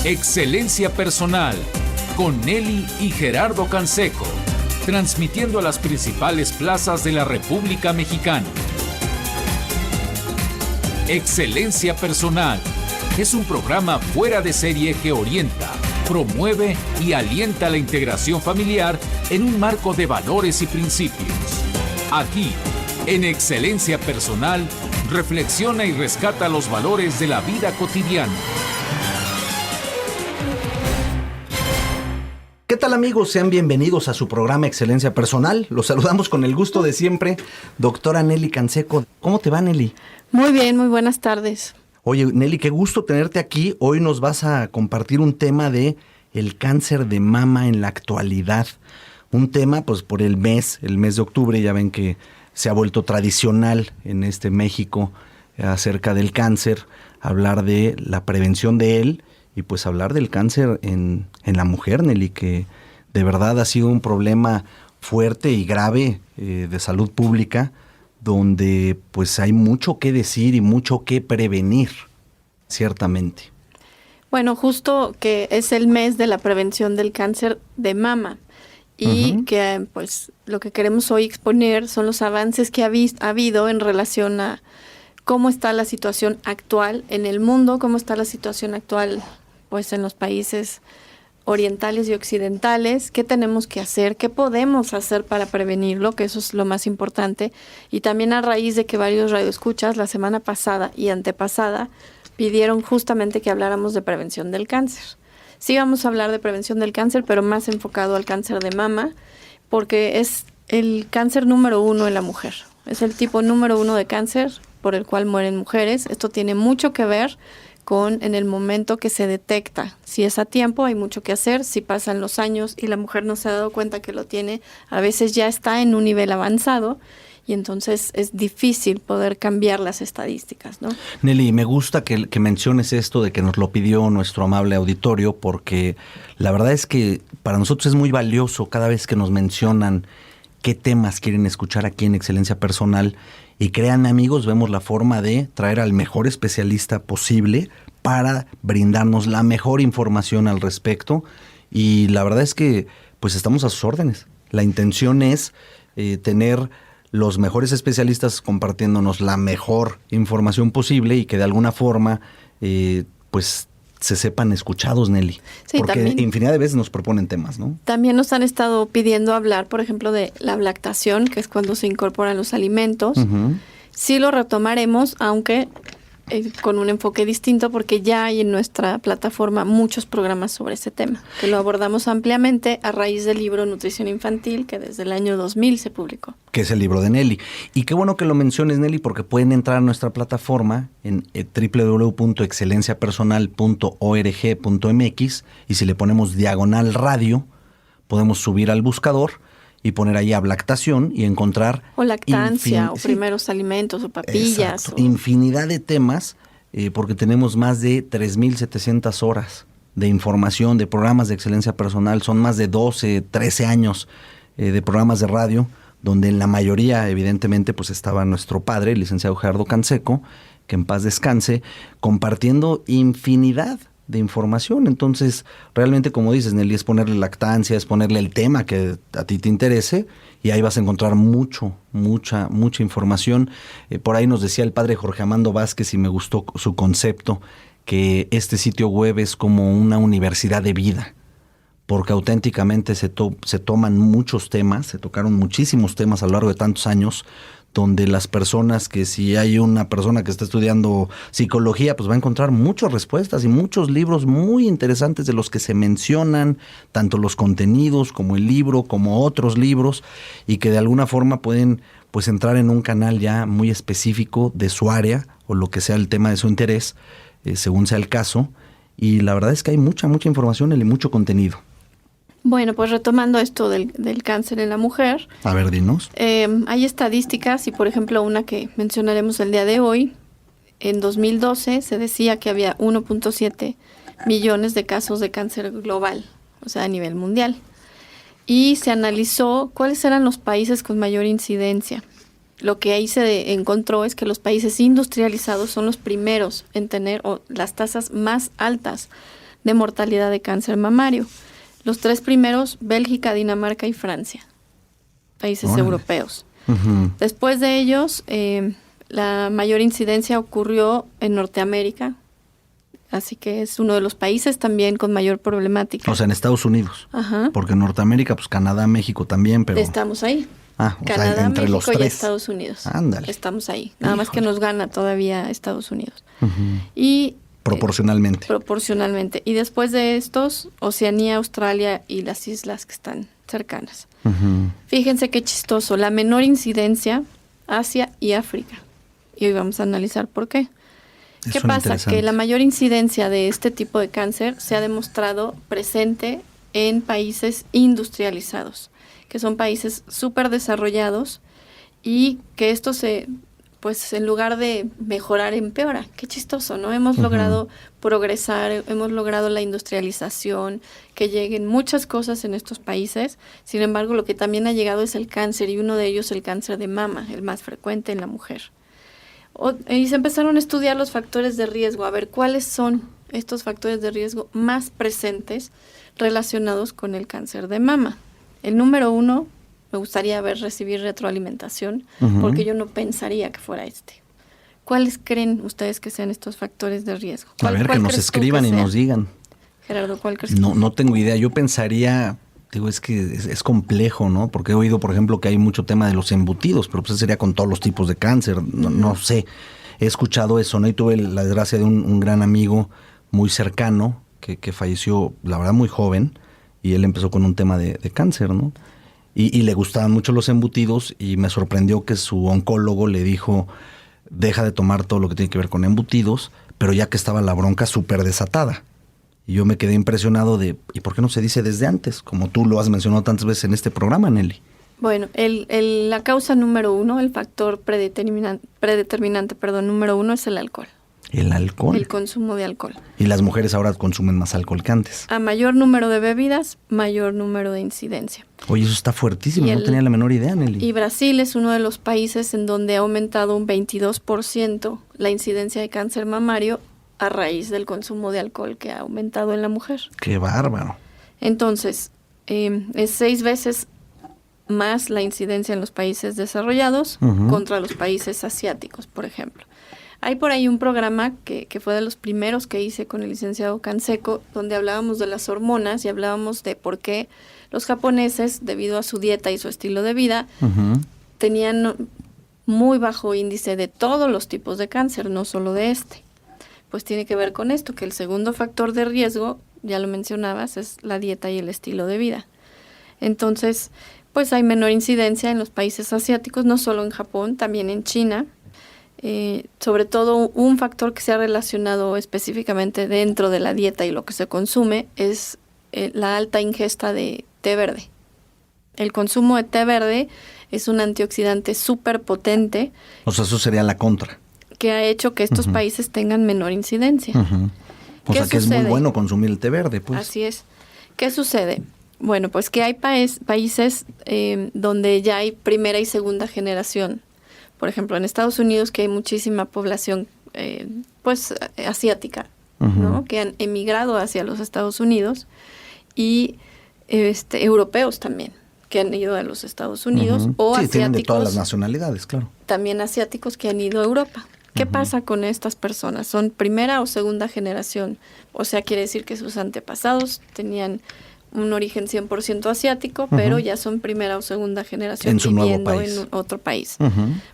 Excelencia Personal, con Nelly y Gerardo Canseco, transmitiendo a las principales plazas de la República Mexicana. Excelencia Personal es un programa fuera de serie que orienta, promueve y alienta la integración familiar en un marco de valores y principios. Aquí, en Excelencia Personal, reflexiona y rescata los valores de la vida cotidiana. ¿Qué tal, amigos? Sean bienvenidos a su programa Excelencia Personal. Los saludamos con el gusto de siempre, doctora Nelly Canseco. ¿Cómo te va, Nelly? Muy bien, muy buenas tardes. Oye, Nelly, qué gusto tenerte aquí. Hoy nos vas a compartir un tema de el cáncer de mama en la actualidad. Un tema, pues, por el mes de octubre. Ya ven que se ha vuelto tradicional en México acerca del cáncer, hablar de la prevención de él y pues hablar del cáncer en la mujer, Nelly, que de verdad ha sido un problema fuerte y grave de salud pública, donde pues hay mucho que decir y mucho que prevenir, ciertamente. Bueno, justo que es el mes de la prevención del cáncer de mama y que pues lo que queremos hoy exponer son los avances que ha habido en relación a cómo está la situación actual en el mundo, cómo está la situación actual pues en los países orientales y occidentales, qué tenemos que hacer, qué podemos hacer para prevenirlo, que eso es lo más importante. Y también a raíz de que varios radioescuchas la semana pasada y antepasada pidieron justamente que habláramos de prevención del cáncer. Sí vamos a hablar de prevención del cáncer, pero más enfocado al cáncer de mama, porque es el cáncer número 1 en la mujer. Es el tipo número 1 de cáncer por el cual mueren mujeres. Esto tiene mucho que ver con en el momento que se detecta. Si es a tiempo, hay mucho que hacer. Si pasan los años y la mujer no se ha dado cuenta que lo tiene, a veces ya está en un nivel avanzado y entonces es difícil poder cambiar las estadísticas, ¿no? Nelly, me gusta que menciones esto de que nos lo pidió nuestro amable auditorio, porque la verdad es que para nosotros es muy valioso cada vez que nos mencionan qué temas quieren escuchar aquí en Excelencia Personal. Y créanme, amigos, vemos la forma de traer al mejor especialista posible para brindarnos la mejor información al respecto. Y la verdad es que pues estamos a sus órdenes. La intención es tener los mejores especialistas compartiéndonos la mejor información posible y que de alguna forma pues se sepan escuchados, Nelly. Sí, porque también, infinidad de veces nos proponen temas, ¿no? También nos han estado pidiendo hablar, por ejemplo, de la lactación, que es cuando se incorporan los alimentos. Sí lo retomaremos, aunque con un enfoque distinto, porque ya hay en nuestra plataforma muchos programas sobre ese tema, que lo abordamos ampliamente a raíz del libro Nutrición Infantil, que desde el año 2000 se publicó. Que es el libro de Nelly. Y qué bueno que lo menciones, Nelly, porque pueden entrar a nuestra plataforma en www.excelenciapersonal.org.mx y si le ponemos diagonal radio, podemos subir al buscador y poner ahí lactación y encontrar... O lactancia, o primeros alimentos, o papillas. Infinidad de temas, porque tenemos más de 3,700 horas de información, de programas de excelencia personal. Son más de 12, 13 años de programas de radio, donde en la mayoría, evidentemente, pues estaba nuestro padre, el licenciado Gerardo Canseco, que en paz descanse, compartiendo infinidad de información. Entonces, realmente, como dices, Nelly, es ponerle lactancia, es ponerle el tema que a ti te interese, y ahí vas a encontrar mucha información. Por ahí nos decía el padre Jorge Amando Vázquez, y me gustó su concepto, que este sitio web es como una universidad de vida, porque auténticamente se toman muchos temas, se tocaron muchísimos temas a lo largo de tantos años, donde las personas, que si hay una persona que está estudiando psicología, pues va a encontrar muchas respuestas y muchos libros muy interesantes de los que se mencionan, tanto los contenidos como el libro, como otros libros, y que de alguna forma pueden pues entrar en un canal ya muy específico de su área o lo que sea el tema de su interés, según sea el caso. Y la verdad es que hay mucha información y mucho contenido. Bueno, pues retomando esto del cáncer en la mujer. A ver, dinos. Hay estadísticas y, por ejemplo, una que mencionaremos el día de hoy. En 2012 se decía que había 1.7 millones de casos de cáncer global, o sea, a nivel mundial. Y se analizó cuáles eran los países con mayor incidencia. Lo que ahí se encontró es que los países industrializados son los primeros en tener las tasas más altas de mortalidad de cáncer mamario. Los 3 primeros, Bélgica, Dinamarca y Francia, países europeos. Después de ellos, la mayor incidencia ocurrió en Norteamérica, así que es uno de los países también con mayor problemática. O sea, en Estados Unidos. Ajá. Porque en Norteamérica, pues Canadá, México también, pero... Estamos ahí. Canadá, sea, entre los México y 3. Estados Unidos. Ándale. Estamos ahí. Nada más que Híjole. nos gana todavía Estados Unidos. Y Proporcionalmente. proporcionalmente. Y después de estos, Oceanía, Australia y las islas que están cercanas. Fíjense qué chistoso. La menor incidencia, Asia y África. Y hoy vamos a analizar por qué. ¿Qué pasa? Que la mayor incidencia de este tipo de cáncer se ha demostrado presente en países industrializados, que son países súper desarrollados y que esto pues en lugar de mejorar, empeora. Qué chistoso, ¿no? Hemos logrado progresar, hemos logrado la industrialización, que lleguen muchas cosas en estos países. Sin embargo, lo que también ha llegado es el cáncer, y uno de ellos el cáncer de mama, el más frecuente en la mujer. Y se empezaron a estudiar los factores de riesgo, a ver cuáles son estos factores de riesgo más presentes relacionados con el cáncer de mama. El número 1, me gustaría recibir retroalimentación, porque yo no pensaría que fuera este. ¿Cuáles creen ustedes que sean estos factores de riesgo? A ver, que nos escriban y nos digan. Gerardo, ¿cuál crees tú? No tengo idea. Yo pensaría, digo, es que es complejo, ¿no? Porque he oído, por ejemplo, que hay mucho tema de los embutidos, pero pues sería con todos los tipos de cáncer. No sé. He escuchado eso, ¿no? Y tuve la desgracia de un gran amigo muy cercano que falleció, la verdad, muy joven, y él empezó con un tema de cáncer, ¿no? Y le gustaban mucho los embutidos, y me sorprendió que su oncólogo le dijo, deja de tomar todo lo que tiene que ver con embutidos, pero ya que estaba la bronca súper desatada. Y yo me quedé impresionado de, ¿y por qué no se dice desde antes? Como tú lo has mencionado tantas veces en este programa, Nelly. Bueno, la causa número 1, el factor predeterminante, número 1 es el alcohol. ¿El alcohol? El consumo de alcohol. Y las mujeres ahora consumen más alcohol que antes. A mayor número de bebidas, mayor número de incidencia. Oye, eso está fuertísimo, no tenía la menor idea, Nelly. Y Brasil es uno de los países en donde ha aumentado un 22% la incidencia de cáncer mamario a raíz del consumo de alcohol que ha aumentado en la mujer. ¡Qué bárbaro! Entonces, es 6 veces más la incidencia en los países desarrollados contra los países asiáticos, por ejemplo. Hay por ahí un programa que fue de los primeros que hice con el licenciado Canseco, donde hablábamos de las hormonas y hablábamos de por qué los japoneses, debido a su dieta y su estilo de vida, tenían muy bajo índice de todos los tipos de cáncer, no solo de este. Pues tiene que ver con esto, que el segundo factor de riesgo, ya lo mencionabas, es la dieta y el estilo de vida. Entonces, pues hay menor incidencia en los países asiáticos, no solo en Japón, también en China. Sobre todo un factor que se ha relacionado específicamente dentro de la dieta y lo que se consume es la alta ingesta de té verde. El consumo de té verde es un antioxidante súper potente. O sea, eso sería la contra. Que ha hecho que estos países tengan menor incidencia. O sea, que es muy bueno consumir el té verde, pues. Así es. ¿Qué sucede? Bueno, pues que hay países donde ya hay primera y segunda generación. Por ejemplo, en Estados Unidos, que hay muchísima población asiática, ¿no? Que han emigrado hacia los Estados Unidos, y europeos también, que han ido a los Estados Unidos, o sí, asiáticos. Tienen de todas las nacionalidades, claro. También asiáticos que han ido a Europa. ¿Qué pasa con estas personas? ¿Son primera o segunda generación? O sea, quiere decir que sus antepasados tenían un origen 100% asiático, pero ya son primera o segunda generación viviendo en otro país.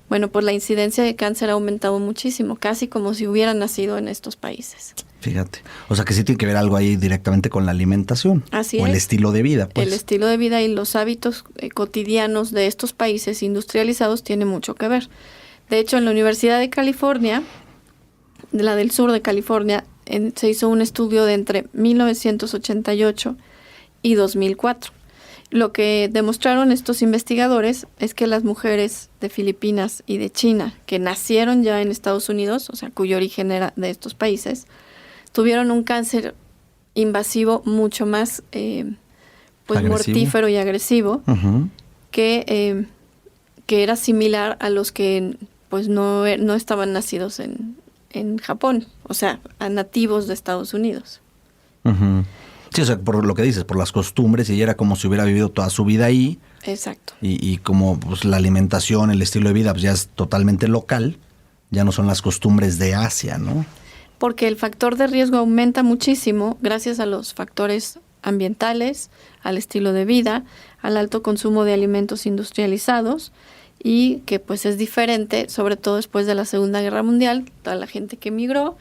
Bueno, pues la incidencia de cáncer ha aumentado muchísimo, casi como si hubieran nacido en estos países. Fíjate, o sea que sí tiene que ver algo ahí directamente con la alimentación. Así o es. El estilo de vida, pues. El estilo de vida y los hábitos cotidianos de estos países industrializados tiene mucho que ver. De hecho, en la Universidad de California, de la del sur de California, se hizo un estudio de entre 1988 y 2004. Lo que demostraron estos investigadores es que las mujeres de Filipinas y de China, que nacieron ya en Estados Unidos, o sea, cuyo origen era de estos países, tuvieron un cáncer invasivo mucho más mortífero y agresivo, que era similar a los que pues no estaban nacidos en Japón, o sea, a nativos de Estados Unidos. Uh-huh. Sí, o sea, por lo que dices, por las costumbres, y ella era como si hubiera vivido toda su vida ahí. Exacto. Y como pues, la alimentación, el estilo de vida, pues ya es totalmente local, ya no son las costumbres de Asia, ¿no? Porque el factor de riesgo aumenta muchísimo gracias a los factores ambientales, al estilo de vida, al alto consumo de alimentos industrializados, y que pues es diferente, sobre todo después de la Segunda Guerra Mundial. Toda la gente que emigró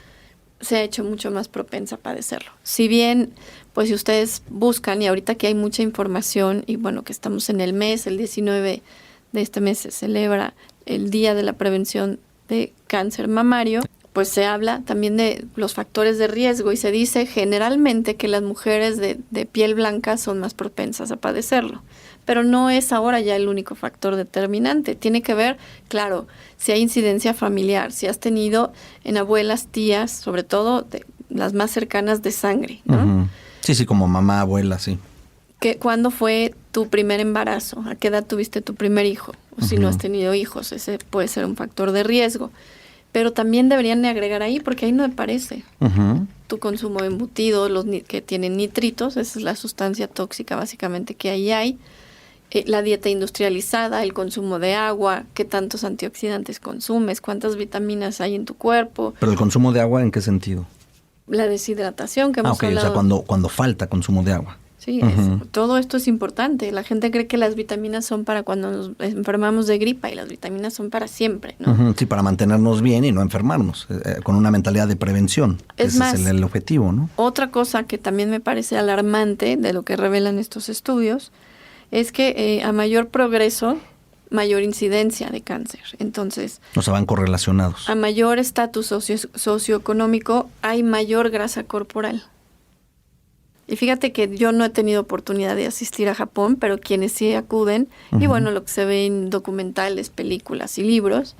se ha hecho mucho más propensa a padecerlo. Si bien, pues si ustedes buscan, y ahorita que hay mucha información, y bueno, que estamos en el mes, el 19 de este mes se celebra el Día de la Prevención de Cáncer Mamario, pues se habla también de los factores de riesgo, y se dice generalmente que las mujeres de piel blanca son más propensas a padecerlo. Pero no es ahora ya el único factor determinante. Tiene que ver, claro, si hay incidencia familiar, si has tenido en abuelas, tías, sobre todo las más cercanas de sangre, ¿no? Uh-huh. Sí, como mamá, abuela, sí. ¿Cuándo fue tu primer embarazo? ¿A qué edad tuviste tu primer hijo? O si no has tenido hijos, ese puede ser un factor de riesgo. Pero también deberían agregar ahí, porque ahí no aparece. Uh-huh. Tu consumo de embutidos, que tienen nitritos, esa es la sustancia tóxica básicamente que ahí hay. La dieta industrializada, el consumo de agua, qué tantos antioxidantes consumes, cuántas vitaminas hay en tu cuerpo. ¿Pero el consumo de agua en qué sentido? La deshidratación que hemos hablado. O sea, cuando falta consumo de agua. Sí, todo esto es importante. La gente cree que las vitaminas son para cuando nos enfermamos de gripa, y las vitaminas son para siempre, ¿no? Uh-huh, sí, para mantenernos bien y no enfermarnos, con una mentalidad de prevención. Ese es el objetivo, ¿no? Otra cosa que también me parece alarmante de lo que revelan estos estudios es que a mayor progreso, mayor incidencia de cáncer. Entonces, o sea, van correlacionados. A mayor estatus socioeconómico, hay mayor grasa corporal. Y fíjate que yo no he tenido oportunidad de asistir a Japón, pero quienes sí acuden, y bueno, lo que se ve en documentales, películas y libros,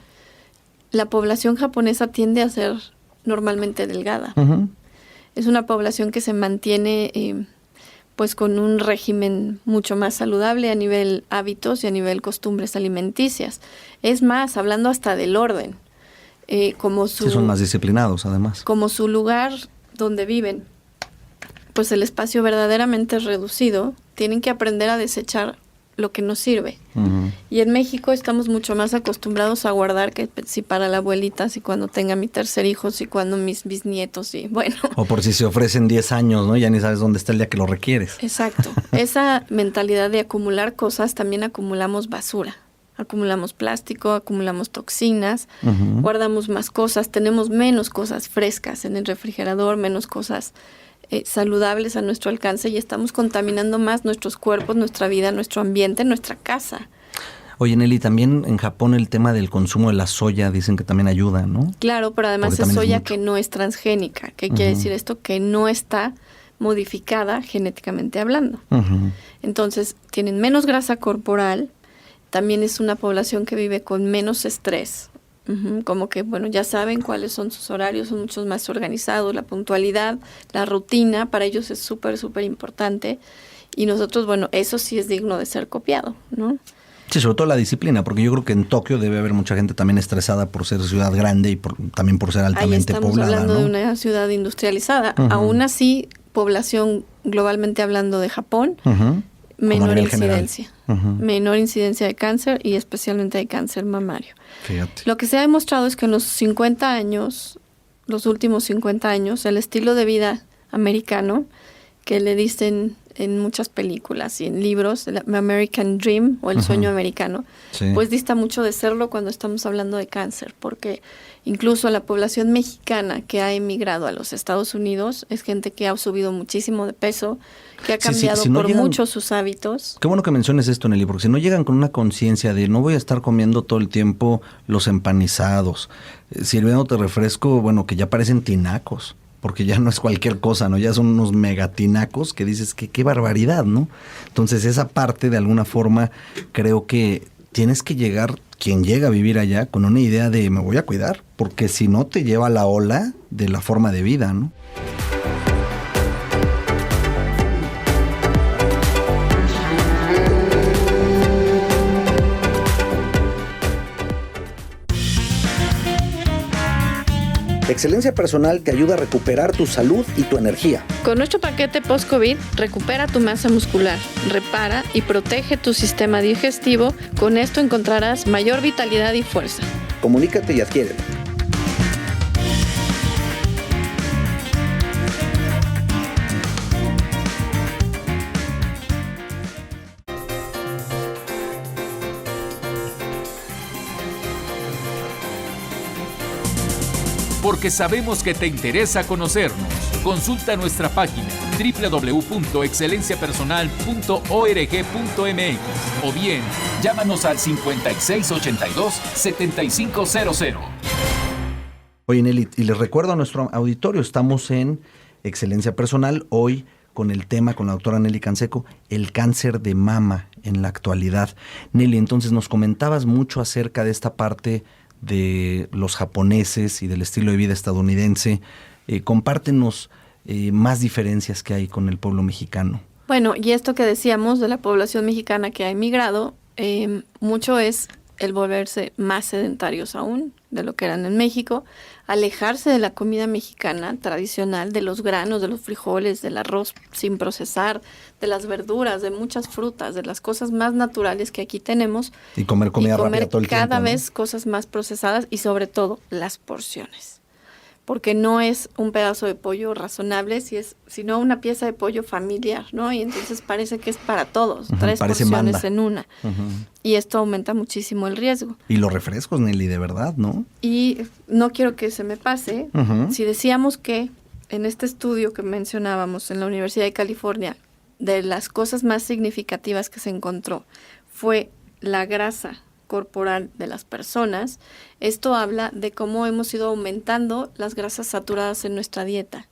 la población japonesa tiende a ser normalmente delgada. Uh-huh. Es una población que se mantiene pues con un régimen mucho más saludable a nivel hábitos y a nivel costumbres alimenticias. Es más, hablando hasta del orden. Sí, son más disciplinados además. Como su lugar donde viven, pues el espacio verdaderamente es reducido, tienen que aprender a desechar lo que nos sirve. Uh-huh. Y en México estamos mucho más acostumbrados a guardar, que si para la abuelita, si cuando tenga mi tercer hijo, si cuando mis bisnietos, y bueno. O por si se ofrecen 10 años, ¿no? Ya ni sabes dónde está el día que lo requieres. Exacto. Esa mentalidad de acumular cosas, también acumulamos basura. Acumulamos plástico, acumulamos toxinas, uh-huh. Guardamos más cosas, tenemos menos cosas frescas en el refrigerador, menos cosas saludables a nuestro alcance, y estamos contaminando más nuestros cuerpos, nuestra vida, nuestro ambiente, nuestra casa. Oye, Nelly, también en Japón el tema del consumo de la soya dicen que también ayuda, ¿no? Claro, pero además es soya que no es transgénica. ¿Qué quiere decir esto? Que no está modificada genéticamente hablando. Uh-huh. Entonces, tienen menos grasa corporal, también es una población que vive con menos estrés. Como que, bueno, ya saben cuáles son sus horarios, son muchos más organizados, la puntualidad, la rutina, para ellos es súper, súper importante. Y nosotros, bueno, eso sí es digno de ser copiado, ¿no? Sí, sobre todo la disciplina, porque yo creo que en Tokio debe haber mucha gente también estresada por ser ciudad grande y también por ser altamente poblada. Ahí estamos hablando, ¿no?, de una ciudad industrializada. Uh-huh. Aún así, población globalmente hablando de Japón, uh-huh. menor incidencia. Uh-huh. Menor incidencia de cáncer, y especialmente de cáncer mamario. Fíjate. Lo que se ha demostrado es que en los 50 años, los últimos 50 años, el estilo de vida americano, que le dicen en muchas películas y en libros, el American Dream o el sueño americano, sí, pues dista mucho de serlo cuando estamos hablando de cáncer, porque incluso la población mexicana que ha emigrado a los Estados Unidos es gente que ha subido muchísimo de peso, que ha cambiado mucho sus hábitos. Qué bueno que menciones esto, Nelly, porque si no llegan con una conciencia de no voy a estar comiendo todo el tiempo los empanizados, sirviéndote refresco, bueno, que ya parecen tinacos, porque ya no es cualquier cosa, ¿no? Ya son unos megatinacos que dices que qué barbaridad, ¿no? Entonces esa parte de alguna forma creo que tienes que llegar, quien llega a vivir allá, con una idea de me voy a cuidar, porque si no te lleva la ola de la forma de vida, ¿no? Excelencia Personal te ayuda a recuperar tu salud y tu energía. Con nuestro paquete post-COVID, recupera tu masa muscular, repara y protege tu sistema digestivo. Con esto encontrarás mayor vitalidad y fuerza. Comunícate y adquiérelo. Porque sabemos que te interesa conocernos. Consulta nuestra página www.excelenciapersonal.org.mx o bien llámanos al 5682-7500. Oye, Nelly, y les recuerdo a nuestro auditorio, estamos en Excelencia Personal hoy con el tema, con la doctora Nelly Canseco, el cáncer de mama en la actualidad. Nelly, entonces nos comentabas mucho acerca de esta parte de los japoneses y del estilo de vida estadounidense. Compártenos más diferencias que hay con el pueblo mexicano. Bueno, y esto que decíamos de la población mexicana que ha emigrado, mucho es el volverse más sedentarios aún de lo que eran en México, alejarse de la comida mexicana tradicional, de los granos, de los frijoles, del arroz sin procesar, de las verduras, de muchas frutas, de las cosas más naturales que aquí tenemos. Y comer comida rápida todo el tiempo, cada vez cosas más procesadas y sobre todo las porciones. Porque no es un pedazo de pollo razonable, sino una pieza de pollo familiar, ¿no? Y entonces parece que es para todos, 3 porciones manda en una. Y esto aumenta muchísimo el riesgo. Y los refrescos, Nelly, de verdad, ¿no? Y no quiero que se me pase, si decíamos que en este estudio que mencionábamos en la Universidad de California, de las cosas más significativas que se encontró fue la grasa corporal de las personas, esto habla de cómo hemos ido aumentando las grasas saturadas en nuestra dieta.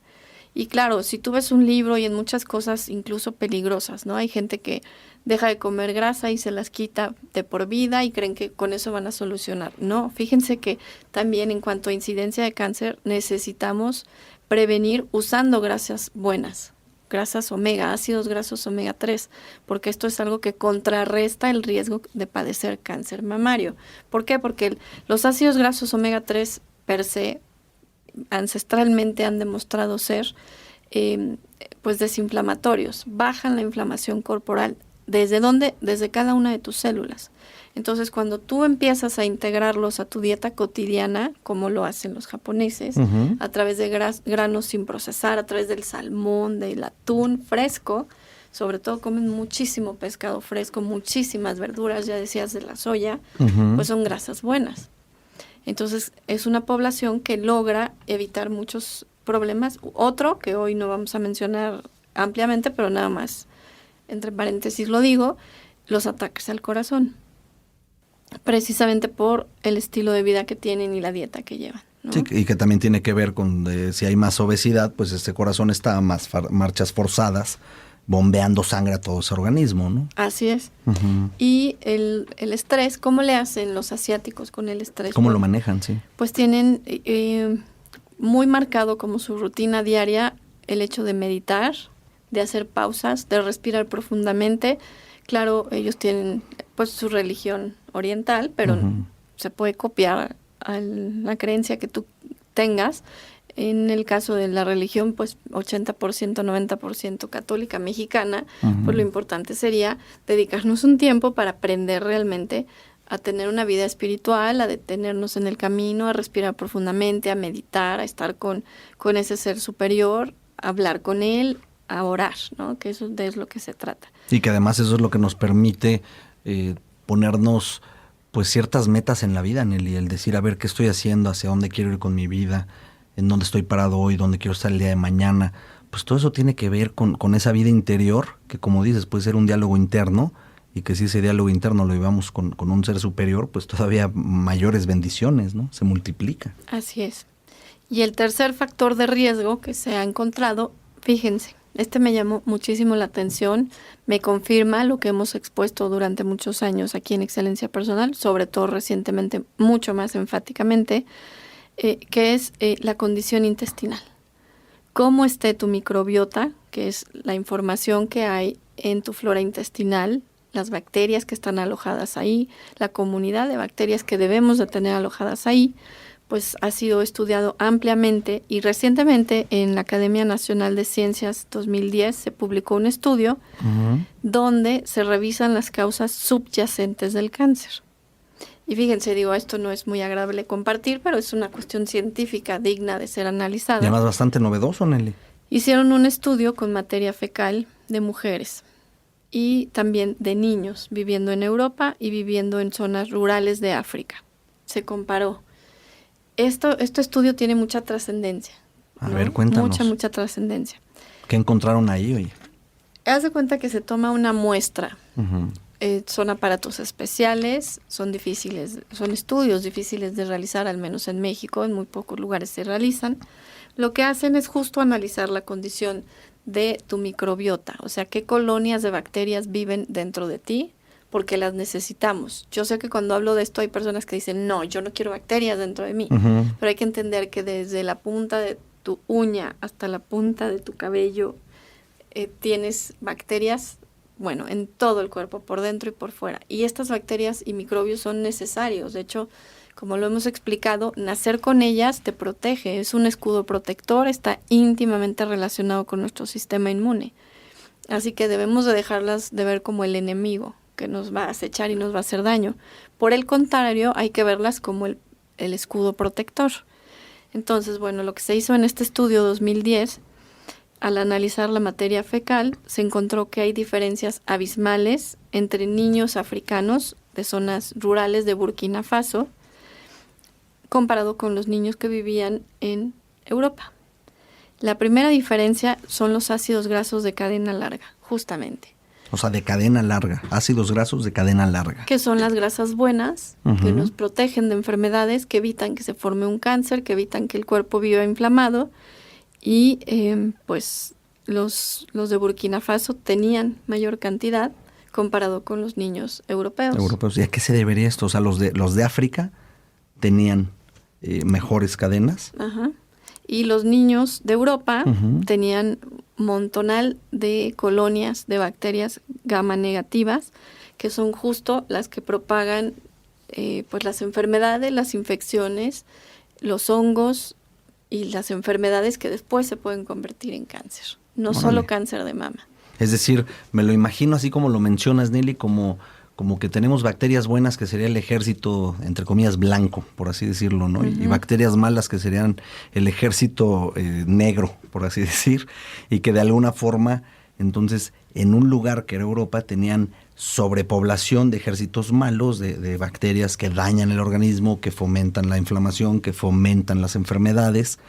Y claro, si tú ves un libro y en muchas cosas incluso peligrosas, ¿no? Hay gente que deja de comer grasa y se las quita de por vida y creen que con eso van a solucionar. No, fíjense que también en cuanto a incidencia de cáncer necesitamos prevenir usando grasas buenas. Grasas omega, ácidos grasos omega 3, porque esto es algo que contrarresta el riesgo de padecer cáncer mamario. ¿Por qué? Porque los ácidos grasos omega 3 per se, ancestralmente han demostrado ser pues desinflamatorios, bajan la inflamación corporal. ¿Desde dónde? Desde cada una de tus células. Entonces, cuando tú empiezas a integrarlos a tu dieta cotidiana, como lo hacen los japoneses, a través de granos sin procesar, a través del salmón, del atún fresco, sobre todo comen muchísimo pescado fresco, muchísimas verduras, ya decías de la soya, pues son grasas buenas. Entonces, es una población que logra evitar muchos problemas. Otro, que hoy no vamos a mencionar ampliamente, pero nada más, entre paréntesis lo digo, los ataques al corazón. Precisamente por el estilo de vida que tienen y la dieta que llevan, ¿no? Sí, y que también tiene que ver con si hay más obesidad, pues este corazón está a más marchas forzadas, bombeando sangre a todo ese organismo, ¿no? Así es. Y el estrés, ¿cómo le hacen los asiáticos con el estrés? ¿Cómo lo manejan? Sí. Pues tienen muy marcado como su rutina diaria el hecho de meditar, de hacer pausas, de respirar profundamente. Claro, ellos tienen pues su religión oriental, pero se puede copiar a la creencia que tú tengas. En el caso de la religión, pues 80%, 90% católica mexicana, pues lo importante sería dedicarnos un tiempo para aprender realmente a tener una vida espiritual, a detenernos en el camino, a respirar profundamente, a meditar, a estar con ese ser superior, a hablar con él, a orar, ¿no? Que eso es lo que se trata. Y que además eso es lo que nos permite ponernos pues ciertas metas en la vida, Nelly, el decir, a ver, ¿qué estoy haciendo? ¿Hacia dónde quiero ir con mi vida? ¿En dónde estoy parado hoy? ¿Dónde quiero estar el día de mañana? Pues todo eso tiene que ver con esa vida interior, que como dices, puede ser un diálogo interno, y que si ese diálogo interno lo llevamos con un ser superior, pues todavía mayores bendiciones, ¿no? Se multiplica. Así es. Y el tercer factor de riesgo que se ha encontrado, fíjense, este me llamó muchísimo la atención, me confirma lo que hemos expuesto durante muchos años aquí en Excelencia Personal, sobre todo recientemente, mucho más enfáticamente, que es la condición intestinal. Cómo esté tu microbiota, que es la información que hay en tu flora intestinal, las bacterias que están alojadas ahí, la comunidad de bacterias que debemos de tener alojadas ahí, pues ha sido estudiado ampliamente y recientemente en la Academia Nacional de Ciencias 2010 se publicó un estudio donde se revisan las causas subyacentes del cáncer. Y fíjense, digo, esto no es muy agradable compartir, pero es una cuestión científica digna de ser analizada. Y además bastante novedoso, Nelly. Hicieron un estudio con materia fecal de mujeres y también de niños viviendo en Europa y viviendo en zonas rurales de África. Se comparó. Este estudio tiene mucha trascendencia. A ver, cuéntanos. Mucha trascendencia. ¿Qué encontraron ahí, oye? Haz de cuenta que se toma una muestra. Son aparatos especiales, son estudios difíciles de realizar, al menos en México, en muy pocos lugares se realizan. Lo que hacen es justo analizar la condición de tu microbiota, o sea, qué colonias de bacterias viven dentro de ti, porque las necesitamos. Yo sé que cuando hablo de esto hay personas que dicen, no, yo no quiero bacterias dentro de mí, pero hay que entender que desde la punta de tu uña hasta la punta de tu cabello tienes bacterias, bueno, en todo el cuerpo, por dentro y por fuera. Y estas bacterias y microbios son necesarios. De hecho, como lo hemos explicado, nacer con ellas te protege, es un escudo protector, está íntimamente relacionado con nuestro sistema inmune. Así que debemos de dejarlas de ver como el enemigo que nos va a acechar y nos va a hacer daño. Por el contrario, hay que verlas como el escudo protector. Entonces, bueno, lo que se hizo en este estudio 2010, al analizar la materia fecal, se encontró que hay diferencias abismales entre niños africanos de zonas rurales de Burkina Faso, comparado con los niños que vivían en Europa. La primera diferencia son los ácidos grasos de cadena larga, justamente. O sea, de cadena larga, ácidos grasos de cadena larga. Que son las grasas buenas, que nos protegen de enfermedades, que evitan que se forme un cáncer, que evitan que el cuerpo viva inflamado. Y pues los de Burkina Faso tenían mayor cantidad comparado con los niños europeos. ¿Y a qué se debería esto? O sea, los de África tenían mejores cadenas. Ajá. Y los niños de Europa tenían montonal de colonias de bacterias gamma negativas, que son justo las que propagan pues las enfermedades, las infecciones, los hongos y las enfermedades que después se pueden convertir en cáncer. No solo cáncer de mama. Es decir, me lo imagino así como lo mencionas, Nelly, como que tenemos bacterias buenas que sería el ejército, entre comillas, blanco, por así decirlo, ¿no? Y bacterias malas que serían el ejército negro, por así decir, y que de alguna forma, entonces, en un lugar que era Europa, tenían sobrepoblación de ejércitos malos, de bacterias que dañan el organismo, que fomentan la inflamación, que fomentan las enfermedades,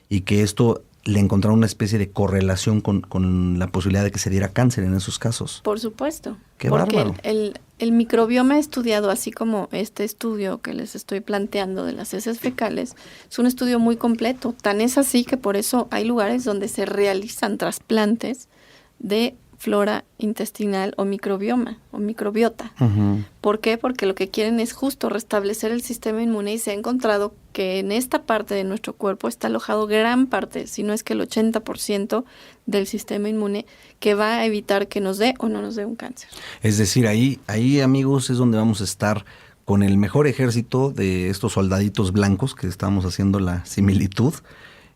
y que esto le encontraron una especie de correlación con la posibilidad de que se diera cáncer en esos casos. Por supuesto. Qué porque bárbaro. El microbioma estudiado, así como este estudio que les estoy planteando de las heces fecales, es un estudio muy completo. Tan es así que por eso hay lugares donde se realizan trasplantes de flora intestinal o microbioma o microbiota. ¿Por qué? Porque lo que quieren es justo restablecer el sistema inmune y se ha encontrado que en esta parte de nuestro cuerpo está alojado gran parte, si no es que el 80% del sistema inmune que va a evitar que nos dé o no nos dé un cáncer. Es decir, ahí amigos, es donde vamos a estar con el mejor ejército de estos soldaditos blancos, que estamos haciendo la similitud,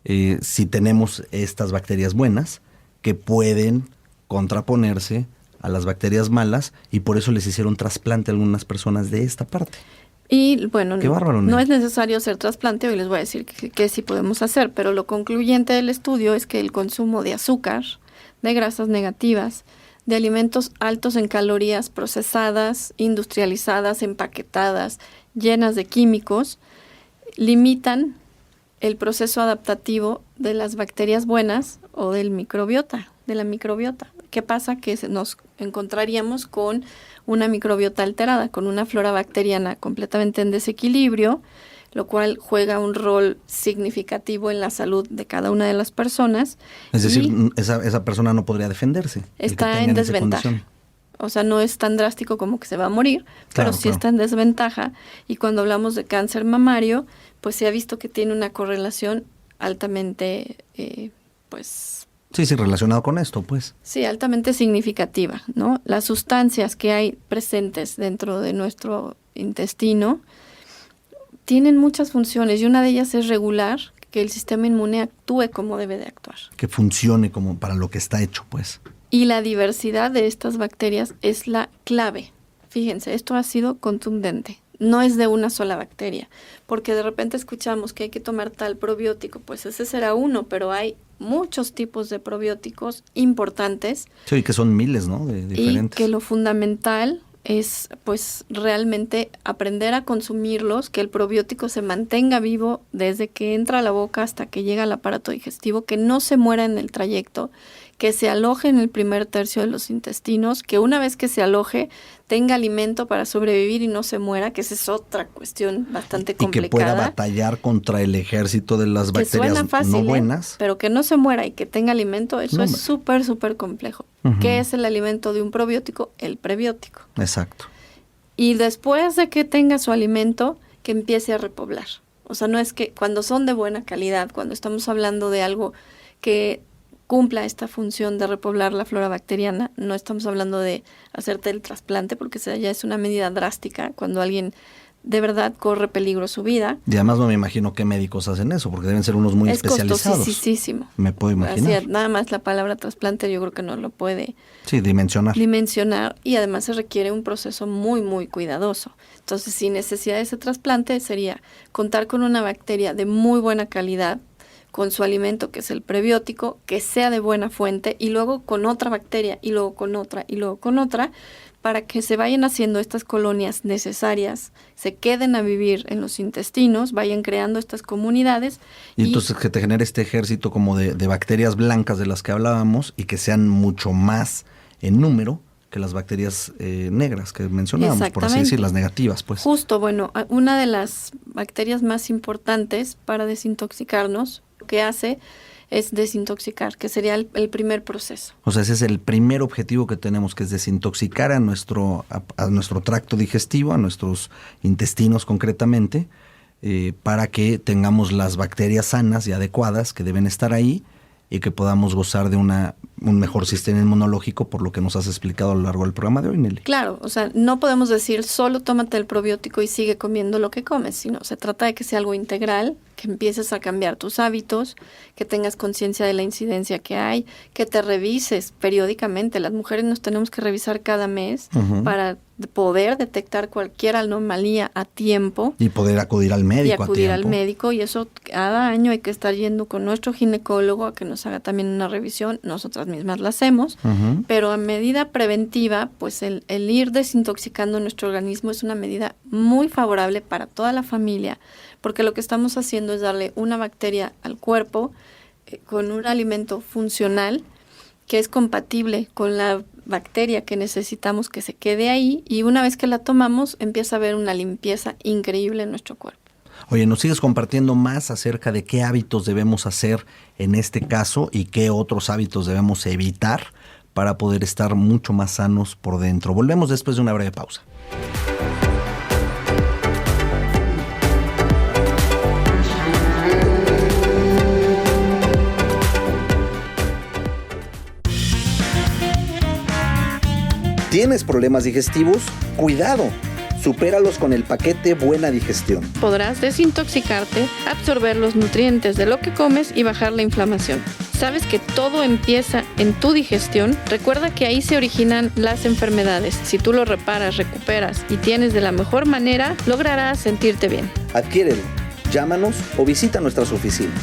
si tenemos estas bacterias buenas que pueden contraponerse a las bacterias malas, y por eso les hicieron trasplante a algunas personas de esta parte. Y bueno, Qué bárbaro, no es necesario hacer trasplante, hoy les voy a decir que sí podemos hacer, pero lo concluyente del estudio es que el consumo de azúcar, de grasas negativas, de alimentos altos en calorías procesadas, industrializadas, empaquetadas, llenas de químicos, limitan el proceso adaptativo de las bacterias buenas o del microbiota, de la microbiota. ¿Qué pasa? Que nos encontraríamos con una microbiota alterada, con una flora bacteriana completamente en desequilibrio, lo cual juega un rol significativo en la salud de cada una de las personas. Es decir, esa persona no podría defenderse. Está en desventaja. O sea, no es tan drástico como que se va a morir, pero sí está en desventaja. Y cuando hablamos de cáncer mamario, pues se ha visto que tiene una correlación altamente, Sí, relacionado con esto, pues. Sí, altamente significativa, ¿no? Las sustancias que hay presentes dentro de nuestro intestino Tienen muchas funciones y una de ellas es regular que el sistema inmune actúe como debe de actuar. Que funcione como para lo que está hecho, pues. Y la diversidad de estas bacterias es la clave. Fíjense, esto ha sido contundente. No es de una sola bacteria, porque de repente escuchamos que hay que tomar tal probiótico, pues ese será uno, pero hay muchos tipos de probióticos importantes. Sí, que son miles, ¿no? De diferentes. Y que lo fundamental es pues realmente aprender a consumirlos, que el probiótico se mantenga vivo desde que entra a la boca hasta que llega al aparato digestivo, que no se muera en el trayecto, que se aloje en el primer tercio de los intestinos, que una vez que se aloje tenga alimento para sobrevivir y no se muera, que esa es otra cuestión bastante complicada. Y que pueda batallar contra el ejército de las bacterias fácil, no buenas. Pero que no se muera y que tenga alimento, eso es súper, súper complejo. ¿Qué es el alimento de un probiótico? El prebiótico. Exacto. Y después de que tenga su alimento, que empiece a repoblar. O sea, no es que cuando son de buena calidad, cuando estamos hablando de algo que cumpla esta función de repoblar la flora bacteriana, no estamos hablando de hacerte el trasplante, porque esa ya es una medida drástica cuando alguien de verdad corre peligro su vida. Y además no me imagino qué médicos hacen eso, porque deben ser unos muy especializados. Es costosísimo. Me puedo imaginar. Así, nada más la palabra trasplante yo creo que no lo puede dimensionar, y además se requiere un proceso muy, muy cuidadoso. Entonces, sin necesidad de ese trasplante sería contar con una bacteria de muy buena calidad, con su alimento, que es el prebiótico, que sea de buena fuente, y luego con otra bacteria, y luego con otra, y luego con otra, para que se vayan haciendo estas colonias necesarias, se queden a vivir en los intestinos, vayan creando estas comunidades. Y entonces que te genere este ejército como de bacterias blancas de las que hablábamos, y que sean mucho más en número que las bacterias negras que mencionábamos, por así decir, las negativas, pues. Justo, bueno, una de las bacterias más importantes para desintoxicarnos, lo que hace es desintoxicar, que sería el primer proceso. O sea, ese es el primer objetivo que tenemos, que es desintoxicar a nuestro tracto digestivo, a nuestros intestinos concretamente, para que tengamos las bacterias sanas y adecuadas que deben estar ahí, y que podamos gozar de un mejor sistema inmunológico, por lo que nos has explicado a lo largo del programa de hoy, Nelly. Claro, o sea, no podemos decir solo tómate el probiótico y sigue comiendo lo que comes, sino se trata de que sea algo integral, que empieces a cambiar tus hábitos, que tengas conciencia de la incidencia que hay, que te revises periódicamente. Las mujeres nos tenemos que revisar cada mes para poder detectar cualquier anomalía a tiempo. Y poder acudir al médico y eso cada año hay que estar yendo con nuestro ginecólogo a que nos haga también una revisión. Nosotras mismas la hacemos, pero a medida preventiva, pues el ir desintoxicando nuestro organismo es una medida muy favorable para toda la familia, porque lo que estamos haciendo es darle una bacteria al cuerpo con un alimento funcional que es compatible con la bacteria que necesitamos que se quede ahí, y una vez que la tomamos empieza a haber una limpieza increíble en nuestro cuerpo. Oye, ¿nos sigues compartiendo más acerca de qué hábitos debemos hacer en este caso y qué otros hábitos debemos evitar para poder estar mucho más sanos por dentro? Volvemos después de una breve pausa. ¿Tienes problemas digestivos? ¡Cuidado! Supéralos con el paquete Buena Digestión. Podrás desintoxicarte, absorber los nutrientes de lo que comes y bajar la inflamación. ¿Sabes que todo empieza en tu digestión? Recuerda que ahí se originan las enfermedades. Si tú lo reparas, recuperas y tienes de la mejor manera, lograrás sentirte bien. Adquiérelo, llámanos o visita nuestras oficinas.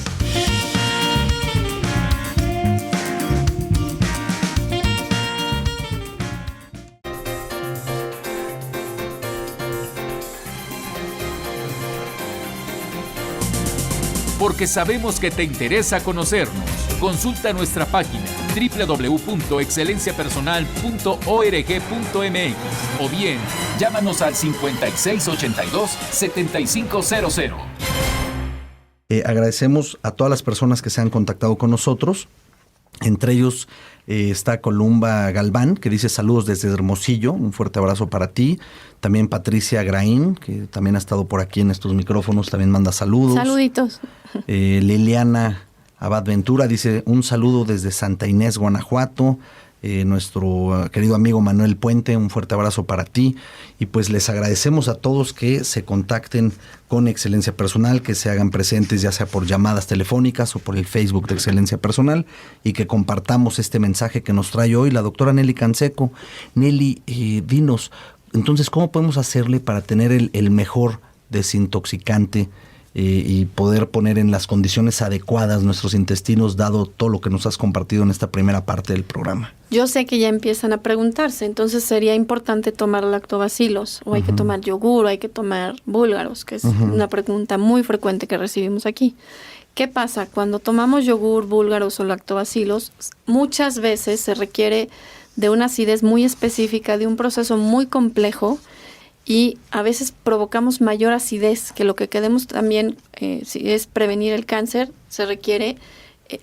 Porque sabemos que te interesa conocernos. Consulta nuestra página www.excelenciapersonal.org.mx o bien llámanos al 5682-7500. Agradecemos a todas las personas que se han contactado con nosotros. Entre ellos está Columba Galván, que dice saludos desde Hermosillo, un fuerte abrazo para ti. También Patricia Graín, que también ha estado por aquí en estos micrófonos, también manda saludos. Saluditos. Liliana Abad Ventura dice un saludo desde Santa Inés, Guanajuato. nuestro querido amigo Manuel Puente, un fuerte abrazo para ti, y pues les agradecemos a todos que se contacten con Excelencia Personal, que se hagan presentes ya sea por llamadas telefónicas o por el Facebook de Excelencia Personal, y que compartamos este mensaje que nos trae hoy la doctora Nelly Canseco. Nelly, dinos, entonces, ¿cómo podemos hacerle para tener el mejor desintoxicante y poder poner en las condiciones adecuadas nuestros intestinos, dado todo lo que nos has compartido en esta primera parte del programa? Yo sé que ya empiezan a preguntarse, entonces sería importante tomar lactobacilos, o hay que tomar yogur, o hay que tomar búlgaros, que es una pregunta muy frecuente que recibimos aquí. ¿Qué pasa? Cuando tomamos yogur, búlgaros o lactobacilos, muchas veces se requiere de una acidez muy específica, de un proceso muy complejo, y a veces provocamos mayor acidez, que lo que queremos también, si es prevenir el cáncer, se requiere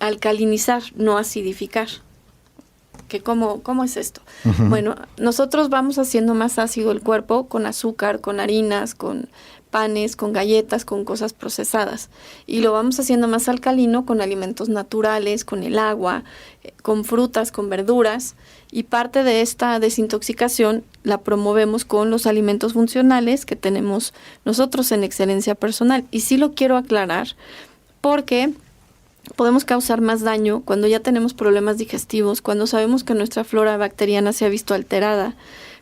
alcalinizar, no acidificar. ¿Cómo es esto? Bueno, nosotros vamos haciendo más ácido el cuerpo con azúcar, con harinas, con panes, con galletas, con cosas procesadas. Y lo vamos haciendo más alcalino con alimentos naturales, con el agua, con frutas, con verduras. Y parte de esta desintoxicación la promovemos con los alimentos funcionales que tenemos nosotros en Excelencia Personal. Y sí lo quiero aclarar porque podemos causar más daño cuando ya tenemos problemas digestivos, cuando sabemos que nuestra flora bacteriana se ha visto alterada,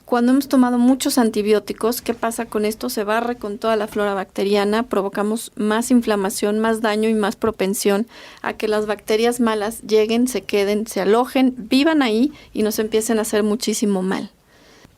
cuando hemos tomado muchos antibióticos. ¿Qué pasa con esto? Se barre con toda la flora bacteriana, provocamos más inflamación, más daño y más propensión a que las bacterias malas lleguen, se queden, se alojen, vivan ahí y nos empiecen a hacer muchísimo mal.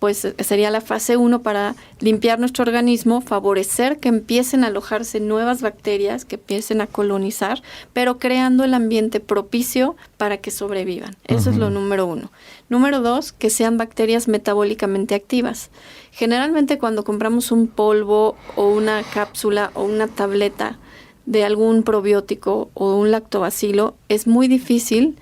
Pues sería la fase 1 para limpiar nuestro organismo, favorecer que empiecen a alojarse nuevas bacterias, que empiecen a colonizar, pero creando el ambiente propicio para que sobrevivan. Eso es lo número 1. Número 2, que sean bacterias metabólicamente activas. Generalmente cuando compramos un polvo o una cápsula o una tableta de algún probiótico o un lactobacilo, es muy difícil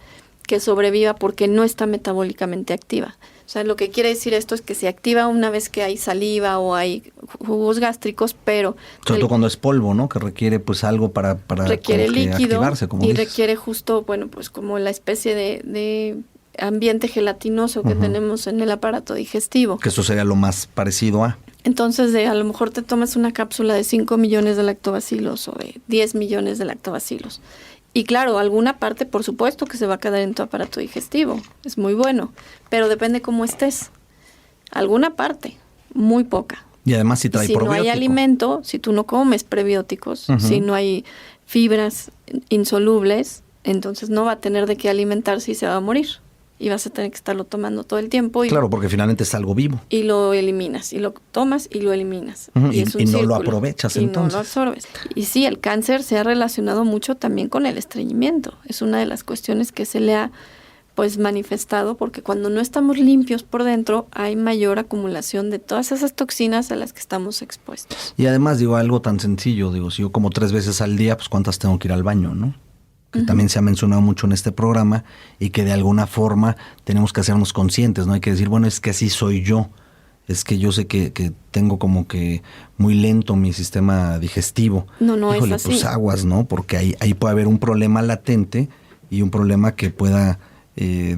que sobreviva porque no está metabólicamente activa. O sea, lo que quiere decir esto es que se activa una vez que hay saliva o hay jugos gástricos, pero... Sobre todo cuando es polvo, ¿no? Que requiere pues algo para requiere líquido activarse, como y dices. requiere justo, bueno, pues como la especie de ambiente gelatinoso que tenemos en el aparato digestivo. Que eso sería lo más parecido a... Entonces, a lo mejor te tomas una cápsula de 5 millones de lactobacilos o de 10 millones de lactobacilos. Y claro, alguna parte, por supuesto, que se va a quedar en tu aparato digestivo. Es muy bueno, pero depende cómo estés. Alguna parte, muy poca. Y además si trae probiótico. Si no hay alimento, si tú no comes prebióticos, si no hay fibras insolubles, entonces no va a tener de qué alimentarse y se va a morir. Y vas a tener que estarlo tomando todo el tiempo. Claro, porque finalmente es algo vivo. Y lo eliminas, y lo tomas y lo eliminas. Y no lo aprovechas entonces. No lo absorbes. Y sí, el cáncer se ha relacionado mucho también con el estreñimiento. Es una de las cuestiones que se le ha pues manifestado, porque cuando no estamos limpios por dentro, hay mayor acumulación de todas esas toxinas a las que estamos expuestos. Y además, algo tan sencillo, si yo como 3 veces al día, pues ¿cuántas tengo que ir al baño, no? Que también se ha mencionado mucho en este programa y que de alguna forma tenemos que hacernos conscientes, ¿no? Hay que decir, bueno, es que así soy yo, es que yo sé que tengo como que muy lento mi sistema digestivo. No es así. Pues aguas, ¿no? Porque ahí puede haber un problema latente y un problema que pueda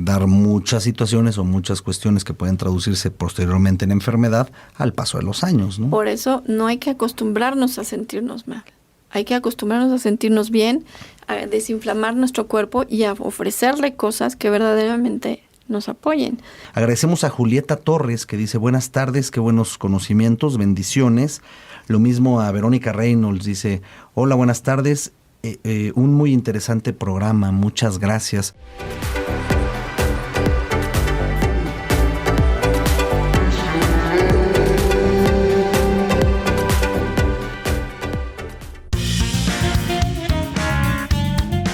dar muchas situaciones o muchas cuestiones que pueden traducirse posteriormente en enfermedad al paso de los años, ¿no? Por eso no hay que acostumbrarnos a sentirnos mal. Hay que acostumbrarnos a sentirnos bien, a desinflamar nuestro cuerpo y a ofrecerle cosas que verdaderamente nos apoyen. Agradecemos a Julieta Torres, que dice, buenas tardes, qué buenos conocimientos, bendiciones. Lo mismo a Verónica Reynolds, dice, hola, buenas tardes, un muy interesante programa, muchas gracias.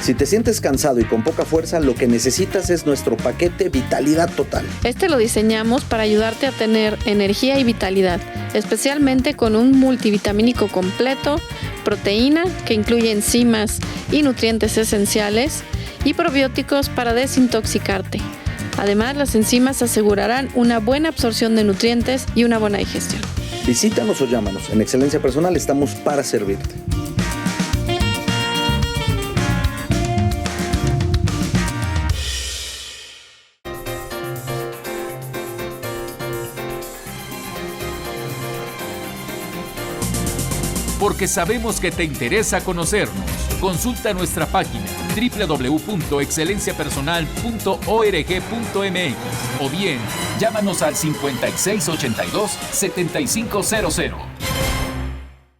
Si te sientes cansado y con poca fuerza, lo que necesitas es nuestro paquete Vitalidad Total. Este lo diseñamos para ayudarte a tener energía y vitalidad, especialmente con un multivitamínico completo, proteína que incluye enzimas y nutrientes esenciales y probióticos para desintoxicarte. Además, las enzimas asegurarán una buena absorción de nutrientes y una buena digestión. Visítanos o llámanos. En Excelencia Personal estamos para servirte. porque sabemos que te interesa conocernos. Consulta nuestra página www.excelenciapersonal.org.mx o bien llámanos al 5682-7500.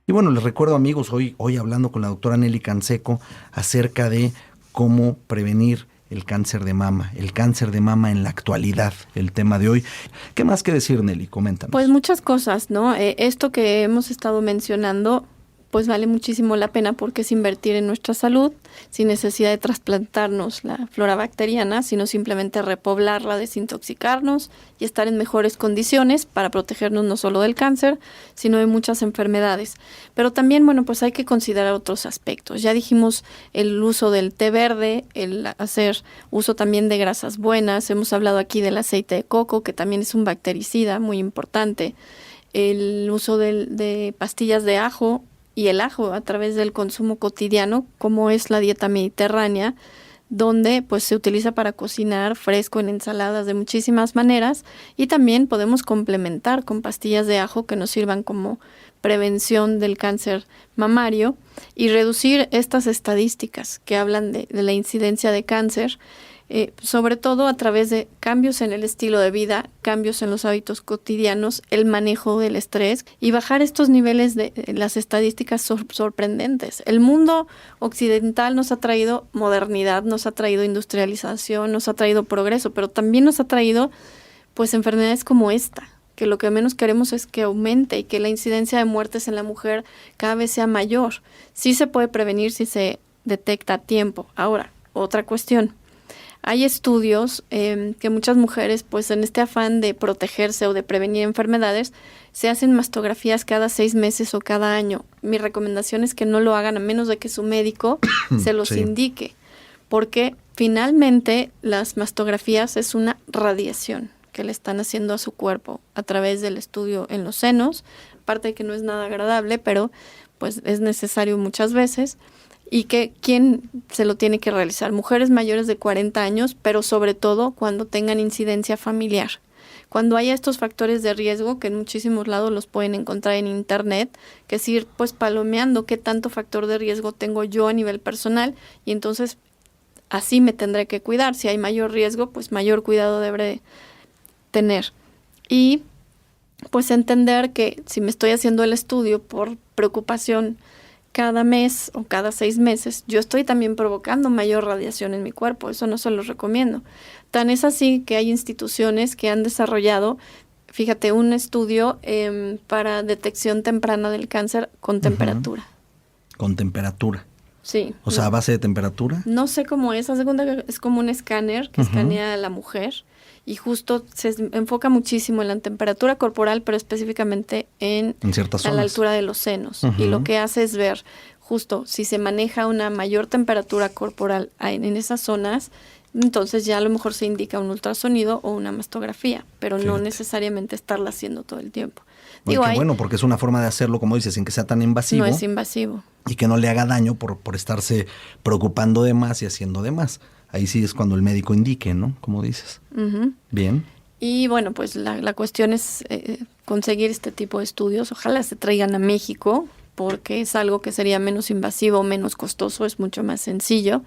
Y bueno, les recuerdo, amigos, hoy hablando con la doctora Nelly Canseco acerca de cómo prevenir el cáncer de mama en la actualidad, el tema de hoy. ¿Qué más que decir, Nelly? Coméntanos. Pues muchas cosas, ¿no? Esto que hemos estado mencionando, pues vale muchísimo la pena porque es invertir en nuestra salud sin necesidad de trasplantarnos la flora bacteriana, sino simplemente repoblarla, desintoxicarnos y estar en mejores condiciones para protegernos no solo del cáncer, sino de muchas enfermedades. Pero también, bueno, pues hay que considerar otros aspectos. Ya dijimos el uso del té verde, el hacer uso también de grasas buenas. Hemos hablado aquí del aceite de coco, que también es un bactericida muy importante. El uso de pastillas de ajo, y el ajo a través del consumo cotidiano, como es la dieta mediterránea, donde pues se utiliza para cocinar fresco en ensaladas de muchísimas maneras, y también podemos complementar con pastillas de ajo que nos sirvan como prevención del cáncer mamario y reducir estas estadísticas que hablan de la incidencia de cáncer, sobre todo a través de cambios en el estilo de vida, cambios en los hábitos cotidianos, el manejo del estrés y bajar estos niveles de las estadísticas sorprendentes. El mundo occidental nos ha traído modernidad, nos ha traído industrialización, nos ha traído progreso, pero también nos ha traído pues enfermedades como esta, que lo que menos queremos es que aumente y que la incidencia de muertes en la mujer cada vez sea mayor. Sí se puede prevenir si se detecta a tiempo. Ahora, otra cuestión. Hay estudios que muchas mujeres, pues en este afán de protegerse o de prevenir enfermedades, se hacen mastografías cada 6 meses o cada año. Mi recomendación es que no lo hagan a menos de que su médico se los indique, porque finalmente las mastografías es una radiación que le están haciendo a su cuerpo a través del estudio en los senos, aparte de que no es nada agradable, pero pues es necesario muchas veces. Y que quién se lo tiene que realizar, mujeres mayores de 40 años, pero sobre todo cuando tengan incidencia familiar. Cuando haya estos factores de riesgo, que en muchísimos lados los pueden encontrar en internet, que es ir pues palomeando qué tanto factor de riesgo tengo yo a nivel personal, y entonces así me tendré que cuidar. Si hay mayor riesgo, pues mayor cuidado deberé tener. Y pues entender que si me estoy haciendo el estudio por preocupación cada mes o cada 6 meses, yo estoy también provocando mayor radiación en mi cuerpo. Eso no se los recomiendo. Tan es así que hay instituciones que han desarrollado, fíjate, un estudio para detección temprana del cáncer con temperatura. Con temperatura. Sí. O sea, a base de temperatura. No sé cómo es. Haz de cuenta que es como un escáner que escanea a la mujer y justo se enfoca muchísimo en la temperatura corporal, pero específicamente en ciertas zonas, a la altura de los senos. Y lo que hace es ver justo si se maneja una mayor temperatura corporal en esas zonas, entonces ya a lo mejor se indica un ultrasonido o una mastografía, pero no necesariamente estarla haciendo todo el tiempo. Digo, bueno, porque es una forma de hacerlo, como dices, sin que sea tan invasivo. No es invasivo. Y que no le haga daño por estarse preocupando de más y haciendo de más. Ahí sí es cuando el médico indique, ¿no? Como dices. Bien. Y bueno, pues la cuestión es conseguir este tipo de estudios. Ojalá se traigan a México, porque es algo que sería menos invasivo, menos costoso, es mucho más sencillo.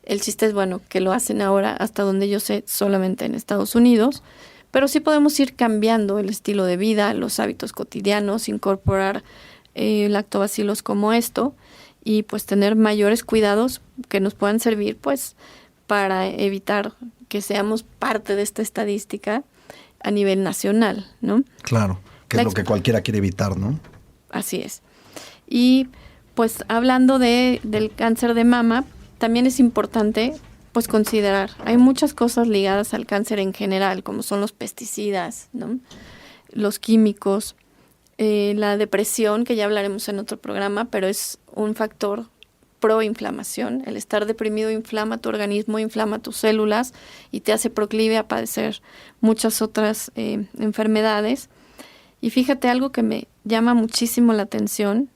El chiste es, bueno, que lo hacen ahora, hasta donde yo sé, solamente en Estados Unidos. Pero sí podemos ir cambiando el estilo de vida, los hábitos cotidianos, incorporar lactobacilos como esto y pues tener mayores cuidados que nos puedan servir pues para evitar que seamos parte de esta estadística a nivel nacional, ¿no? Claro, que es lo que cualquiera quiere evitar, ¿no? Así es. Y pues hablando del cáncer de mama, también es importante pues considerar, hay muchas cosas ligadas al cáncer en general, como son los pesticidas, ¿no? Los químicos, la depresión, que ya hablaremos en otro programa, pero es un factor proinflamación. El estar deprimido inflama tu organismo, inflama tus células y te hace proclive a padecer muchas otras enfermedades. Y fíjate, algo que me llama muchísimo la atención,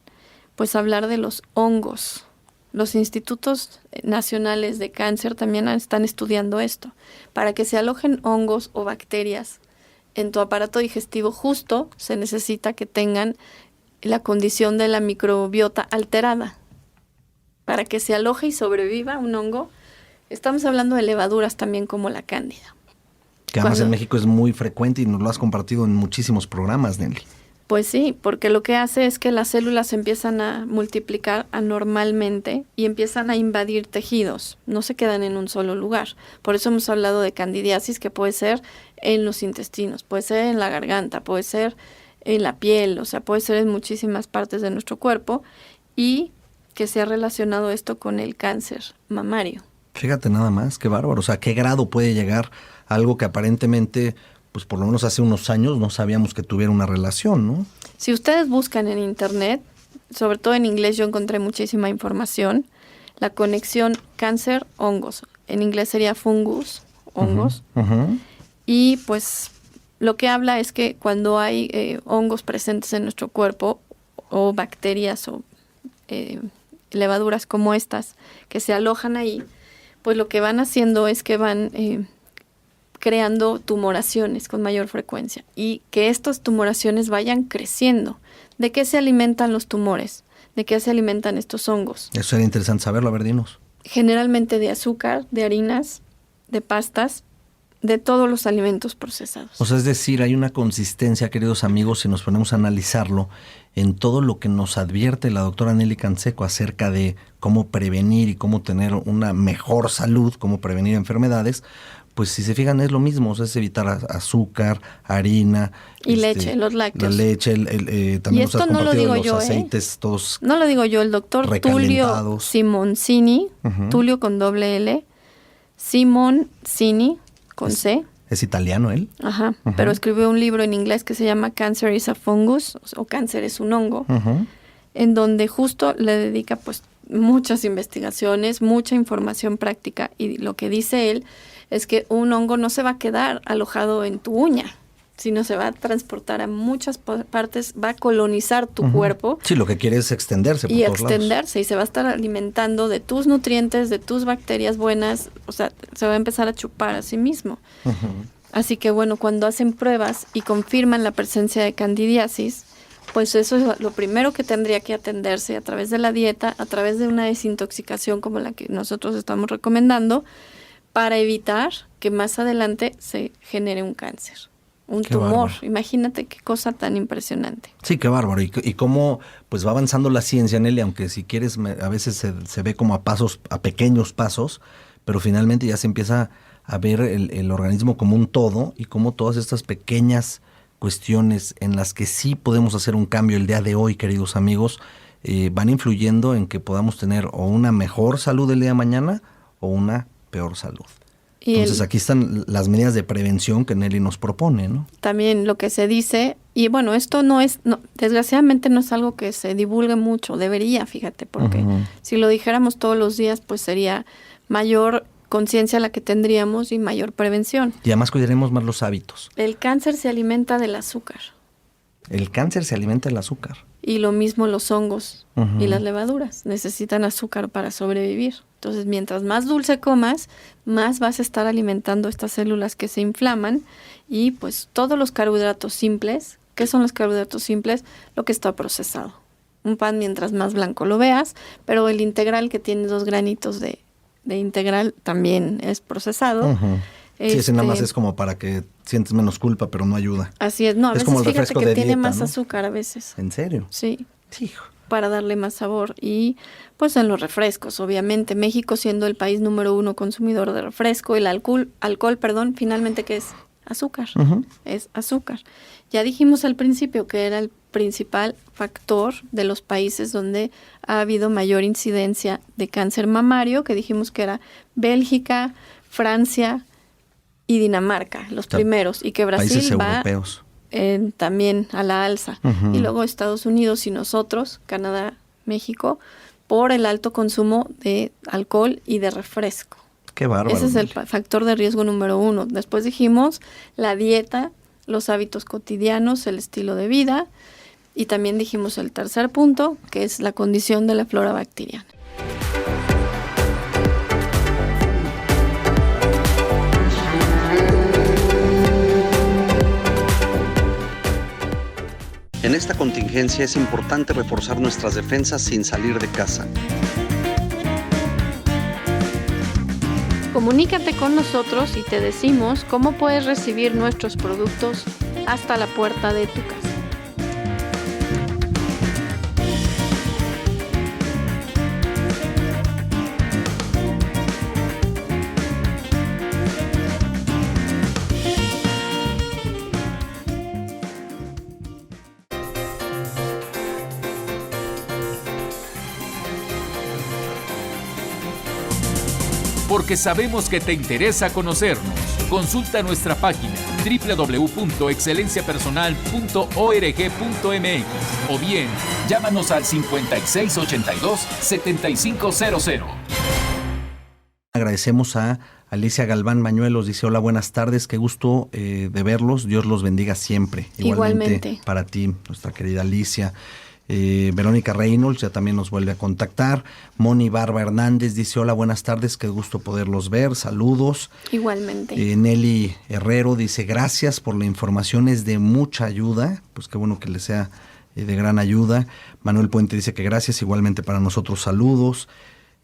pues hablar de los hongos. Los institutos nacionales de cáncer también están estudiando esto. Para que se alojen hongos o bacterias en tu aparato digestivo, justo se necesita que tengan la condición de la microbiota alterada. Para que se aloje y sobreviva un hongo, estamos hablando de levaduras también como la cándida. Que además en México es muy frecuente y nos lo has compartido en muchísimos programas, Nelly. Pues sí, porque lo que hace es que las células empiezan a multiplicar anormalmente y empiezan a invadir tejidos, no se quedan en un solo lugar. Por eso hemos hablado de candidiasis, que puede ser en los intestinos, puede ser en la garganta, puede ser en la piel, o sea, puede ser en muchísimas partes de nuestro cuerpo, y que se ha relacionado esto con el cáncer mamario. Fíjate nada más, qué bárbaro, o sea, qué grado puede llegar algo que aparentemente, pues por lo menos hace unos años no sabíamos que tuviera una relación, ¿no? Si ustedes buscan en internet, sobre todo en inglés yo encontré muchísima información, la conexión cáncer-hongos, en inglés sería fungus, hongos, y pues lo que habla es que cuando hay hongos presentes en nuestro cuerpo, o bacterias o levaduras como estas, que se alojan ahí, pues lo que van haciendo es que van creando tumoraciones con mayor frecuencia y que estas tumoraciones vayan creciendo. ¿De qué se alimentan los tumores? ¿De qué se alimentan estos hongos? Eso sería interesante saberlo, a ver, dinos. Generalmente de azúcar, de harinas, de pastas, de todos los alimentos procesados. O sea, es decir, hay una consistencia, queridos amigos, si nos ponemos a analizarlo, en todo lo que nos advierte la doctora Nelly Canseco acerca de cómo prevenir y cómo tener una mejor salud, cómo prevenir enfermedades. Pues si se fijan es lo mismo, o sea, es evitar azúcar, harina. Y leche, los lácteos. La leche, también y esto no lo digo yo, aceites, todos no lo digo yo, el doctor Tulio Simoncini, Tulio con doble L, Simoncini con C. ¿Es italiano él? Ajá, pero escribió un libro en inglés que se llama Cancer is a Fungus, o Cáncer es un hongo, en donde justo le dedica pues muchas investigaciones, mucha información práctica, y lo que dice él es que un hongo no se va a quedar alojado en tu uña, sino se va a transportar a muchas partes, va a colonizar tu cuerpo. Sí, lo que quiere es extenderse por todos lados. Y se va a estar alimentando de tus nutrientes, de tus bacterias buenas, o sea, se va a empezar a chupar a sí mismo. Así que bueno, cuando hacen pruebas y confirman la presencia de candidiasis, pues eso es lo primero que tendría que atenderse a través de la dieta, a través de una desintoxicación como la que nosotros estamos recomendando, para evitar que más adelante se genere un cáncer, un tumor. Bárbaro. Imagínate qué cosa tan impresionante. Sí, qué bárbaro. Y cómo pues va avanzando la ciencia, Nelly, aunque si quieres a veces se ve como a pequeños pasos, pero finalmente ya se empieza a ver el organismo como un todo, y cómo todas estas pequeñas cuestiones en las que sí podemos hacer un cambio el día de hoy, queridos amigos, van influyendo en que podamos tener o una mejor salud el día de mañana o una peor salud. Entonces aquí están las medidas de prevención que Nelly nos propone, ¿no? También lo que se dice, y bueno, esto desgraciadamente no es algo que se divulgue mucho, debería, fíjate, porque si lo dijéramos todos los días, pues sería mayor conciencia la que tendríamos y mayor prevención. Y además cuidaremos más los hábitos. El cáncer se alimenta del azúcar. El cáncer se alimenta del azúcar. Y lo mismo los hongos y las levaduras. Necesitan azúcar para sobrevivir. Entonces, mientras más dulce comas, más vas a estar alimentando estas células que se inflaman. Y pues todos los carbohidratos simples. ¿Qué son los carbohidratos simples? Lo que está procesado. Un pan mientras más blanco lo veas, pero el integral que tiene 2 granitos de integral también es procesado. Sí, ese nada más es como para que sientes menos culpa, pero no ayuda. Así es, no, a es veces como el fíjate que de tiene dieta, más ¿no? azúcar a veces. ¿En serio? Sí. Hijo. Para darle más sabor. Y pues en los refrescos, obviamente, México siendo el país número 1 consumidor de refresco, el alcohol, finalmente, ¿qué es? Azúcar. Es azúcar. Ya dijimos al principio que era el principal factor de los países donde ha habido mayor incidencia de cáncer mamario, que dijimos que era Bélgica, Francia y Dinamarca, los primeros, y que Brasil va también a la alza. Y luego Estados Unidos y nosotros, Canadá, México, por el alto consumo de alcohol y de refresco. Qué bárbaro. Ese es el factor de riesgo número 1. Después dijimos la dieta, los hábitos cotidianos, el estilo de vida, y también dijimos el tercer punto, que es la condición de la flora bacteriana. En esta contingencia es importante reforzar nuestras defensas sin salir de casa. Comunícate con nosotros y te decimos cómo puedes recibir nuestros productos hasta la puerta de tu casa. Porque sabemos que te interesa conocernos. Consulta nuestra página www.excelenciapersonal.org.mx o bien llámanos al 5682-7500. Agradecemos a Alicia Galván Bañuelos, dice: hola, buenas tardes, qué gusto de verlos, Dios los bendiga siempre. Igualmente para ti, nuestra querida Alicia. Verónica Reynolds ya también nos vuelve a contactar. Moni Barba Hernández dice: hola, buenas tardes, qué gusto poderlos ver, saludos. Igualmente. Nelly Herrero dice: gracias por la información, es de mucha ayuda. Pues qué bueno que les sea de gran ayuda. Manuel Puente dice que gracias, igualmente para nosotros, saludos.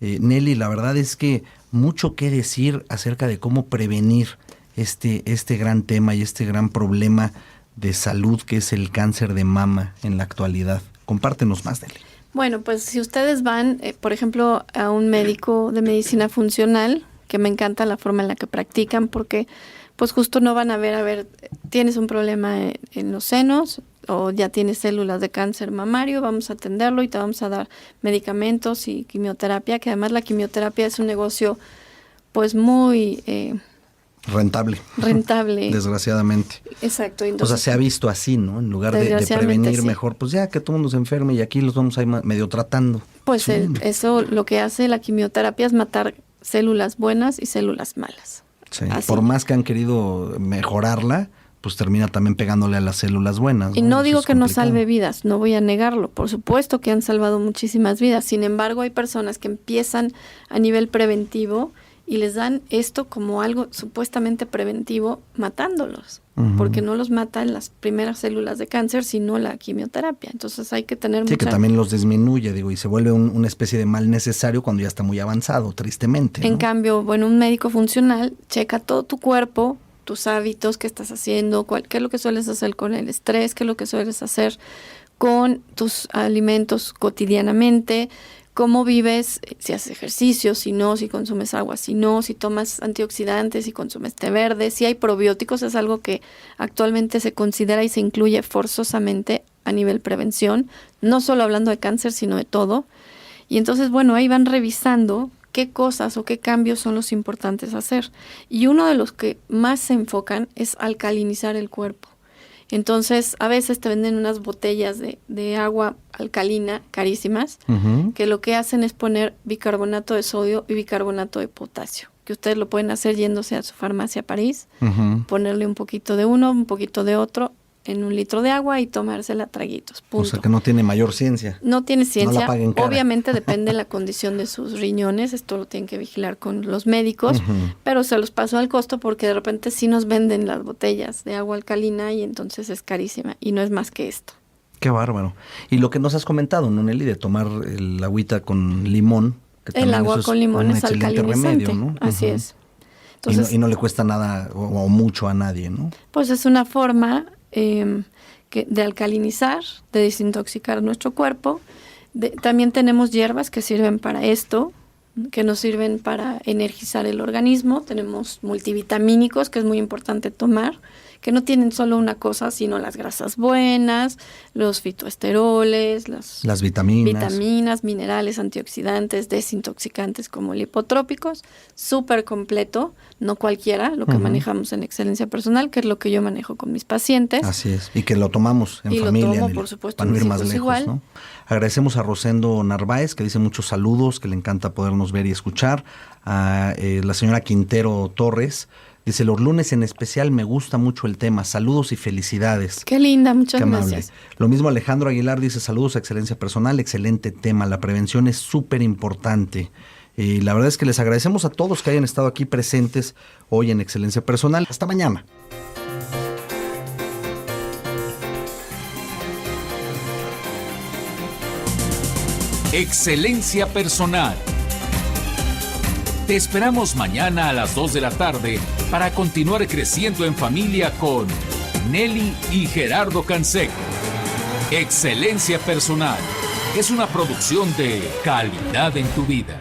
Nelly, la verdad es que mucho que decir acerca de cómo prevenir este gran tema y este gran problema de salud que es el cáncer de mama en la actualidad. Compártenos más, Nelly. Bueno, pues si ustedes van, por ejemplo, a un médico de medicina funcional, que me encanta la forma en la que practican, porque pues justo no van a ver, tienes un problema en los senos o ya tienes células de cáncer mamario, vamos a atenderlo y te vamos a dar medicamentos y quimioterapia, que además la quimioterapia es un negocio pues muy... Rentable. Desgraciadamente. Exacto. Entonces, o sea, se ha visto así, ¿no? En lugar de prevenir sí. Mejor, pues ya que todo el mundo se enferme y aquí los vamos a ir medio tratando. Pues sí. Eso lo que hace la quimioterapia es matar células buenas y células malas. Sí. Por más que han querido mejorarla, pues termina también pegándole a las células buenas, ¿no? Y no digo que no salve vidas, no voy a negarlo. Por supuesto que han salvado muchísimas vidas. Sin embargo, hay personas que empiezan a nivel preventivo y les dan esto como algo supuestamente preventivo, matándolos, porque no los matan las primeras células de cáncer, sino la quimioterapia. Entonces hay que tener que también los disminuye, y se vuelve una especie de mal necesario cuando ya está muy avanzado, tristemente, ¿no? En cambio, un médico funcional checa todo tu cuerpo, tus hábitos, qué estás haciendo, qué es lo que sueles hacer con el estrés, qué es lo que sueles hacer con tus alimentos cotidianamente, cómo vives, si haces ejercicio, si no, si consumes agua, si no, si tomas antioxidantes, si consumes té verde, si hay probióticos, es algo que actualmente se considera y se incluye forzosamente a nivel prevención, no solo hablando de cáncer, sino de todo. Y entonces, ahí van revisando qué cosas o qué cambios son los importantes hacer. Y uno de los que más se enfocan es alcalinizar el cuerpo. Entonces, a veces te venden unas botellas de agua alcalina carísimas, que lo que hacen es poner bicarbonato de sodio y bicarbonato de potasio, que ustedes lo pueden hacer yéndose a su farmacia París, ponerle un poquito de uno, un poquito de otro en 1 litro de agua y tomársela a traguitos. Punto. O sea que no tiene mayor ciencia. No tiene ciencia. No la paguen cara. Obviamente depende de la condición de sus riñones, esto lo tienen que vigilar con los médicos, pero se los paso al costo porque de repente sí nos venden las botellas de agua alcalina y entonces es carísima y no es más que esto. Qué bárbaro. Y lo que nos has comentado, ¿no, Nelly? De tomar el agüita con limón. Que el agua con limón es alcalinizante, remedio, ¿no? Así es. Entonces, y no le cuesta nada o mucho a nadie, ¿no? Pues es una forma de alcalinizar, de desintoxicar nuestro cuerpo. También tenemos hierbas que sirven para esto, que nos sirven para energizar el organismo. Tenemos multivitamínicos, que es muy importante tomar, que no tienen solo una cosa, sino las grasas buenas, los fitoesteroles, las vitaminas, minerales, antioxidantes, desintoxicantes como lipotrópicos. Súper completo, no cualquiera, lo que manejamos en Excelencia Personal, que es lo que yo manejo con mis pacientes. Así es, y que lo tomamos en familia. Y lo tomo, por supuesto, para no ir más lejos, igual. ¿no? Agradecemos a Rosendo Narváez, que dice muchos saludos, que le encanta podernos ver y escuchar. A la señora Quintero Torres, dice: los lunes en especial me gusta mucho el tema. Saludos y felicidades. Qué linda, muchas gracias. Lo mismo Alejandro Aguilar dice: saludos a Excelencia Personal, excelente tema. La prevención es súper importante. La verdad es que les agradecemos a todos que hayan estado aquí presentes hoy en Excelencia Personal. Hasta mañana. Excelencia Personal. Te esperamos mañana a las 2 de la tarde para continuar creciendo en familia con Nelly y Gerardo Canseco. Excelencia Personal es una producción de Calidad en tu Vida.